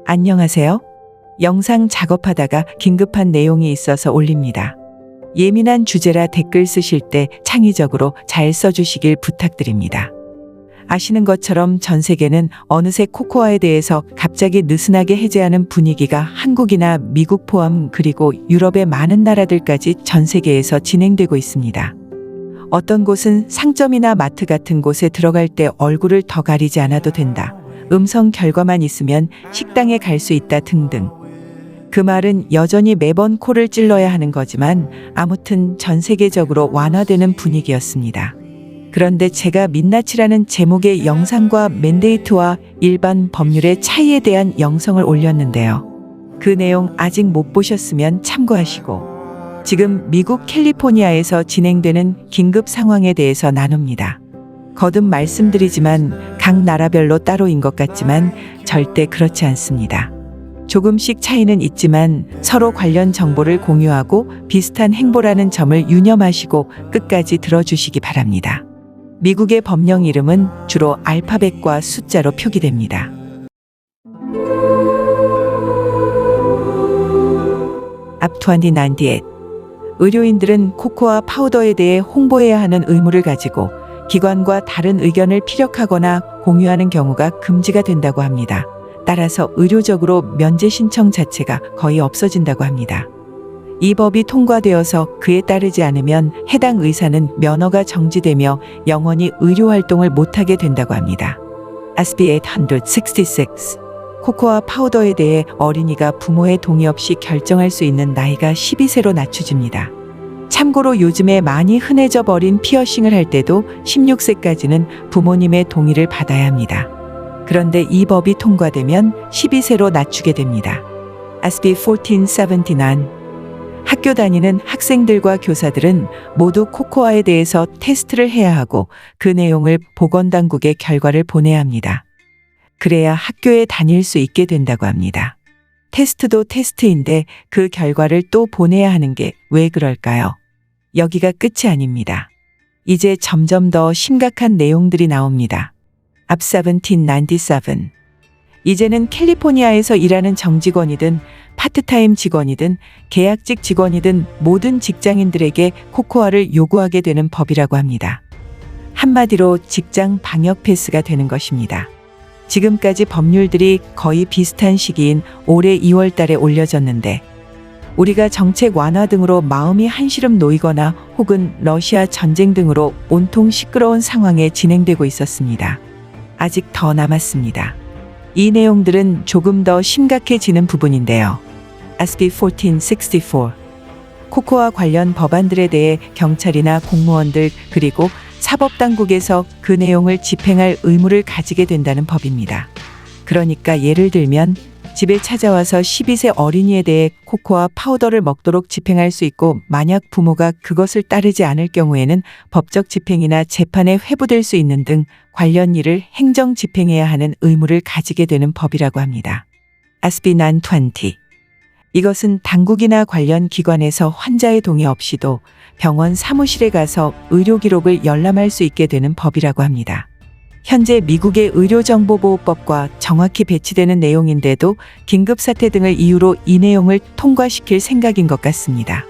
안녕하세요. 영상 작업하다가 긴급한 내용이 있어서 올립니다. 예민한 주제라 댓글 쓰실 때 창의적으로 잘 써주시길 부탁드립니다. 아시는 것처럼 전 세계는 어느새 코코아에 대해서 갑자기 느슨하게 해제하는 분위기가 한국이나 미국 포함 그리고 유럽의 많은 나라들까지 전 세계에서 진행되고 있습니다. 어떤 곳은 상점이나 마트 같은 곳에 들어갈 때 얼굴을 더 가리지 않아도 된다. 음성 결과만 있으면 식당에 갈 수 있다 등등. 그 말은 여전히 매번 코를 찔러야 하는 거지만 아무튼 전 세계적으로 완화되는 분위기였습니다. 그런데 제가 민낯이라는 제목의 영상과 맨데이트와 일반 법률의 차이에 대한 영상을 올렸는데요. 그 내용 아직 못 보셨으면 참고하시고 지금 미국 캘리포니아에서 진행되는 긴급 상황에 대해서 나눕니다. 거듭 말씀드리지만 각 나라별로 따로인 것 같지만 절대 그렇지 않습니다. 조금씩 차이는 있지만 서로 관련 정보를 공유하고 비슷한 행보라는 점을 유념하시고 끝까지 들어주시기 바랍니다. 미국의 법령 이름은 주로 알파벳과 숫자로 표기됩니다. 앞2998 의료인들은 코코아 파우더에 대해 홍보해야 하는 의무를 가지고 기관과 다른 의견을 피력하거나 공유하는 경우가 금지가 된다고 합니다. 따라서 의료적으로 면제 신청 자체가 거의 없어진다고 합니다. 이 법이 통과되어서 그에 따르지 않으면 해당 의사는 면허가 정지되며 영원히 의료 활동을 못하게 된다고 합니다. SB 866 코코아 파우더에 대해 어린이가 부모의 동의 없이 결정할 수 있는 나이가 12세로 낮춰집니다. 참고로 요즘에 많이 흔해져 버린 피어싱을 할 때도 16세까지는 부모님의 동의를 받아야 합니다. 그런데 이 법이 통과되면 12세로 낮추게 됩니다. SB 1479 학교 다니는 학생들과 교사들은 모두 코코아에 대해서 테스트를 해야 하고 그 내용을 보건당국에 결과를 보내야 합니다. 그래야 학교에 다닐 수 있게 된다고 합니다. 테스트도 테스트인데 그 결과를 또 보내야 하는 게 왜 그럴까요? 여기가 끝이 아닙니다. 이제 점점 더 심각한 내용들이 나옵니다. 앞 1797 이제는 캘리포니아에서 일하는 정직원이든 파트타임 직원이든 계약직 직원이든 모든 직장인들에게 코코아를 요구하게 되는 법이라고 합니다. 한마디로 직장 방역 패스가 되는 것입니다. 지금까지 법률들이 거의 비슷한 시기인 올해 2월 달에 올려졌는데 우리가 정책 완화 등으로 마음이 한시름 놓이거나 혹은 러시아 전쟁 등으로 온통 시끄러운 상황에 진행되고 있었습니다. 아직 더 남았습니다. 이 내용들은 조금 더 심각해지는 부분인데요. SB 1464 코코아 관련 법안들에 대해 경찰이나 공무원들 그리고 사법당국에서 그 내용을 집행할 의무를 가지게 된다는 법입니다. 그러니까 예를 들면 집에 찾아와서 12세 어린이에 대해 코코아 파우더를 먹도록 집행할 수 있고 만약 부모가 그것을 따르지 않을 경우에는 법적 집행이나 재판에 회부될 수 있는 등 관련 일을 행정 집행해야 하는 의무를 가지게 되는 법이라고 합니다. SB 920 이것은 당국이나 관련 기관에서 환자의 동의 없이도 병원 사무실에 가서 의료 기록을 열람할 수 있게 되는 법이라고 합니다. 현재 미국의 의료정보보호법과 정확히 배치되는 내용인데도 긴급사태 등을 이유로 이 내용을 통과시킬 생각인 것 같습니다.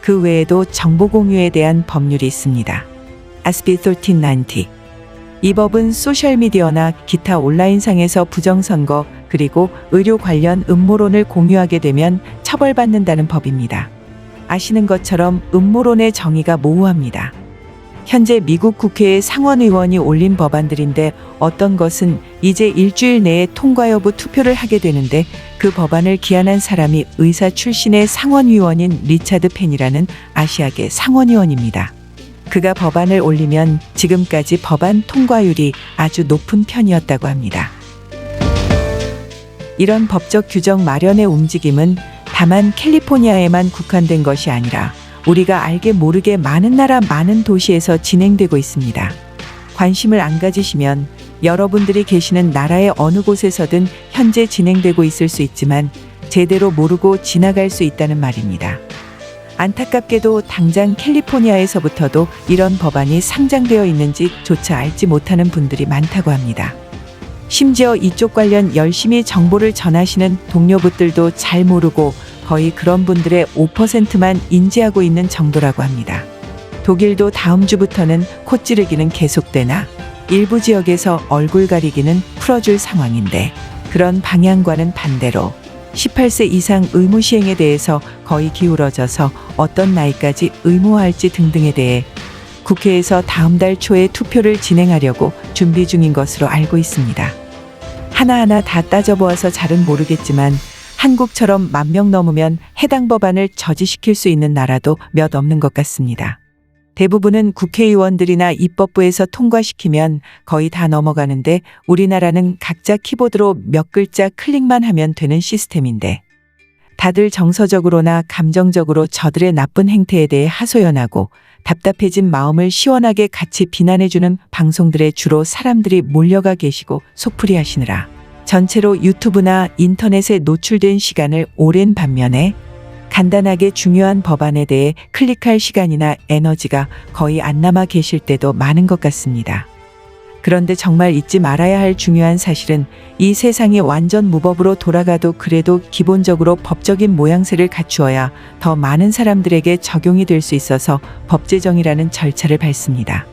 그 외에도 정보 공유에 대한 법률이 있습니다. SB 1390 이 법은 소셜미디어나 기타 온라인상에서 부정선거 그리고 의료 관련 음모론을 공유하게 되면 처벌받는다는 법입니다. 아시는 것처럼 음모론의 정의가 모호합니다. 현재 미국 국회의 상원의원이 올린 법안들인데 어떤 것은 이제 일주일 내에 통과 여부 투표를 하게 되는데 그 법안을 기한한 사람이 의사 출신의 상원의원인 리차드 펜이라는 아시아계 상원의원입니다. 그가 법안을 올리면 지금까지 법안 통과율이 아주 높은 편이었다고 합니다. 이런 법적 규정 마련의 움직임은 다만 캘리포니아에만 국한된 것이 아니라 우리가 알게 모르게 많은 나라 많은 도시에서 진행되고 있습니다. 관심을 안 가지시면 여러분들이 계시는 나라의 어느 곳에서든 현재 진행되고 있을 수 있지만 제대로 모르고 지나갈 수 있다는 말입니다. 안타깝게도 당장 캘리포니아에서부터도 이런 법안이 상장되어 있는지조차 알지 못하는 분들이 많다고 합니다. 심지어 이쪽 관련 열심히 정보를 전하시는 동료분들도 잘 모르고 거의 그런 분들의 5%만 인지하고 있는 정도라고 합니다. 독일도 다음 주부터는 코 찌르기는 계속되나 일부 지역에서 얼굴 가리기는 풀어줄 상황인데, 그런 방향과는 반대로 18세 이상 의무 시행에 대해서 거의 기울어져서 어떤 나이까지 의무화할지 등등에 대해 국회에서 다음 달 초에 투표를 진행하려고 준비 중인 것으로 알고 있습니다. 하나하나 다 따져보아서 잘은 모르겠지만 한국처럼 10,000명 넘으면 해당 법안을 저지시킬 수 있는 나라도 몇 없는 것 같습니다. 대부분은 국회의원들이나 입법부에서 통과시키면 거의 다 넘어가는데, 우리나라는 각자 키보드로 몇 글자 클릭만 하면 되는 시스템인데, 다들 정서적으로나 감정적으로 저들의 나쁜 행태에 대해 하소연하고 답답해진 마음을 시원하게 같이 비난해주는 방송들에 주로 사람들이 몰려가 계시고 속풀이 하시느라 전체로 유튜브나 인터넷에 노출된 시간을 오랜 반면에 간단하게 중요한 법안에 대해 클릭할 시간이나 에너지가 거의 안 남아 계실 때도 많은 것 같습니다. 그런데 정말 잊지 말아야 할 중요한 사실은 이 세상이 완전 무법으로 돌아가도 그래도 기본적으로 법적인 모양새를 갖추어야 더 많은 사람들에게 적용이 될 수 있어서 법제정이라는 절차를 밟습니다.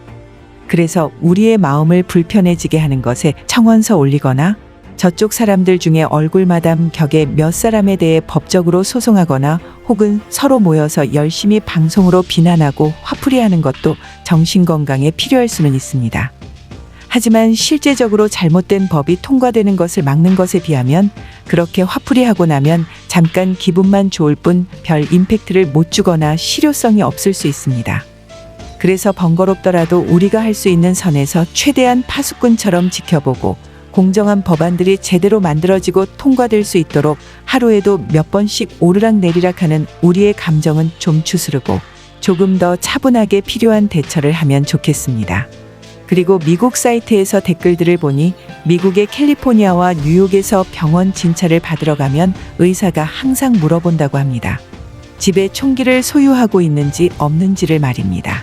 그래서 우리의 마음을 불편해지게 하는 것에 청원서 올리거나 저쪽 사람들 중에 얼굴마담 격의 몇 사람에 대해 법적으로 소송하거나 혹은 서로 모여서 열심히 방송으로 비난하고 화풀이하는 것도 정신건강에 필요할 수는 있습니다. 하지만 실제적으로 잘못된 법이 통과되는 것을 막는 것에 비하면 그렇게 화풀이하고 나면 잠깐 기분만 좋을 뿐 별 임팩트를 못 주거나 실효성이 없을 수 있습니다. 그래서 번거롭더라도 우리가 할 수 있는 선에서 최대한 파수꾼처럼 지켜보고 공정한 법안들이 제대로 만들어지고 통과될 수 있도록 하루에도 몇 번씩 오르락내리락하는 우리의 감정은 좀 추스르고 조금 더 차분하게 필요한 대처를 하면 좋겠습니다. 그리고 미국 사이트에서 댓글들을 보니 미국의 캘리포니아와 뉴욕에서 병원 진찰을 받으러 가면 의사가 항상 물어본다고 합니다. 집에 총기를 소유하고 있는지 없는지를 말입니다.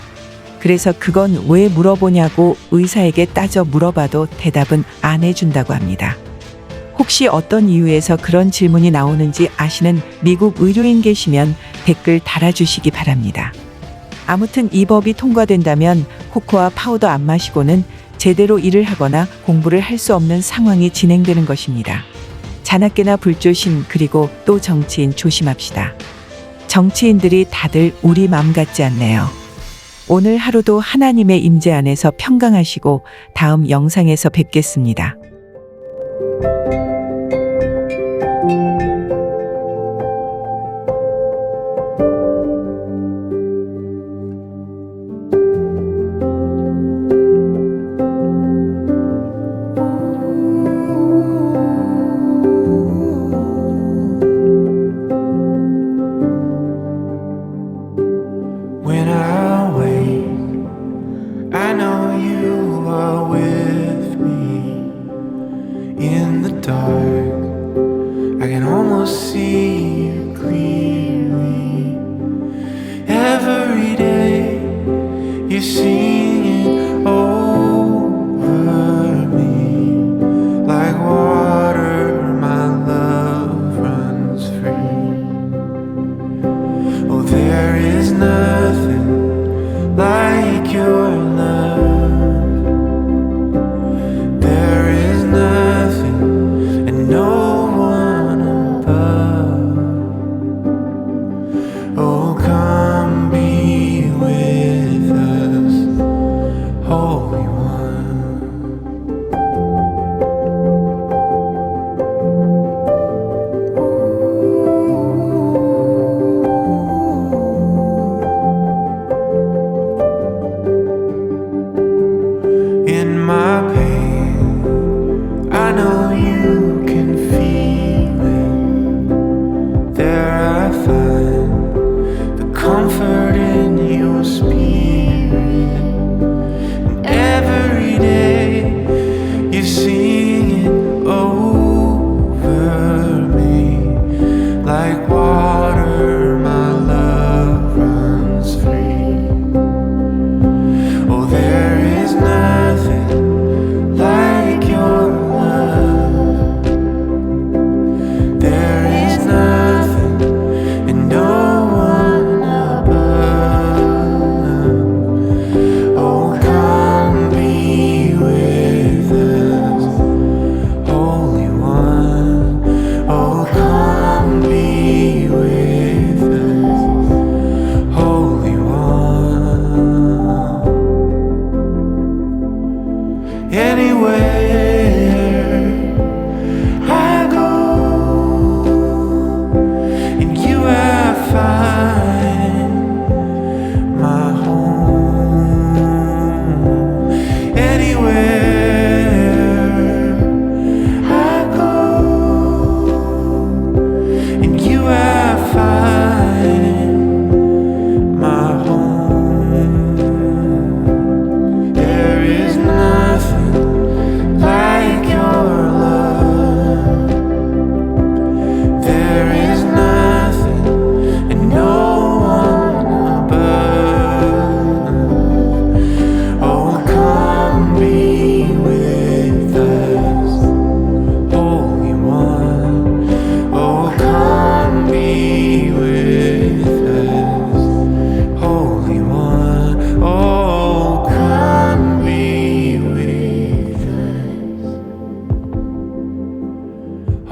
그래서 그건 왜 물어보냐고 의사에게 따져 물어봐도 대답은 안 해준다고 합니다. 혹시 어떤 이유에서 그런 질문이 나오는지 아시는 미국 의료인 계시면 댓글 달아주시기 바랍니다. 아무튼 이 법이 통과된다면 코코아 파우더 안 마시고는 제대로 일을 하거나 공부를 할 수 없는 상황이 진행되는 것입니다. 자나깨나 불조심, 그리고 또 정치인 조심합시다. 정치인들이 다들 우리 맘 같지 않네요. 오늘 하루도 하나님의 임재 안에서 평강하시고 다음 영상에서 뵙겠습니다. When I wake, I know you are with me. In the dark, I can almost see you clearly. Every day, you're singing over me. Like water, my love runs free. Oh, there is nothing like your love. There is nothing and no one above.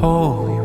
Holy